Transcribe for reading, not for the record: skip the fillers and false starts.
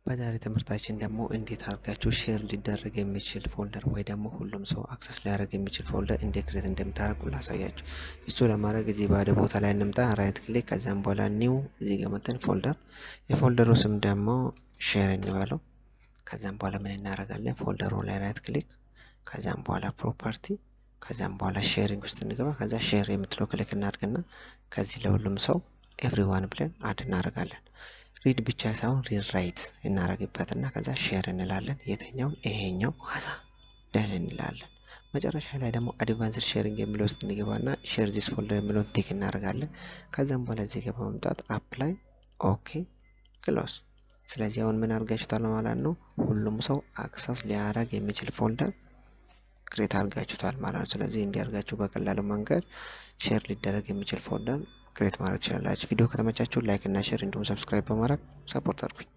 በዛሬ ትምህርታችን ደግሞ እንዴት አድርጋችሁ ሼር ሊደረግ የሚችል ፎልደር ወይ ደግሞ ሁሉም ሰው አክሰስ ሊያደርግ የሚችል ፎልደር እንዴት ክሬት እንደምታደርጉ ላሳያችሁ። እሱ ለማድረግ እዚህ ባዶ ቦታ ላይ እንምጣ፣ ራይት ክሊክ፣ ከዛም በኋላ ኒው እዚህ ጋር መተን ፎልደር፣ የፎልደሩ ስም ደግሞ ሼር እንበለው። ከዛም በኋላ ምን እናደርጋለን? ፎልደሩ ላይ ራይት ክሊክ፣ ከዛም በኋላ ፕሮፐርቲ፣ ከዛም በኋላ ሼሪንግ ውስጥ እንገባ። ከዛ ሼር የምትለው ክሊክ እናድርግና ከዚህ ለሁሉም ሰው ኤቭሪዋን ብለን አድ እናደርጋለን። ሪድ ብቻ ሳይሆን ሪድ ራይት እናደርግበትና ከዛ ሼር እንላለን። የተኛውን ይሄኛው ደን እንላለን። መጨረሻ ላይ ደግሞ አድቫንስድ ሼሪንግ የሚለው ውስጥ እንገባና ሼር ዚስ ፎልደር የሚለውን ቲክ እናደርጋለን። ከዛም በኋላ እዚህ ጋር በመምጣት አፕላይ፣ ኦኬ፣ ክሎዝ። ስለዚህ አሁን ምን አድርጋችሁታል ማለት ነው? ሁሉም ሰው አክሰስ ሊያደርግ የሚችል ፎልደር ክሬት አድርጋችሁታል ማለት ነው። ስለዚህ እንዲያርጋችሁ በቀላሉ መንገድ ሼር ሊደረግ የሚችል ፎልደር ክሬት ማድረግ ትችላላችሁ። ቪዲዮ ከተመቻችሁ ላይክ እና ሼር እንዲሁም ሰብስክራይብ በማድረግ ሰፖርት አድርጉኝ።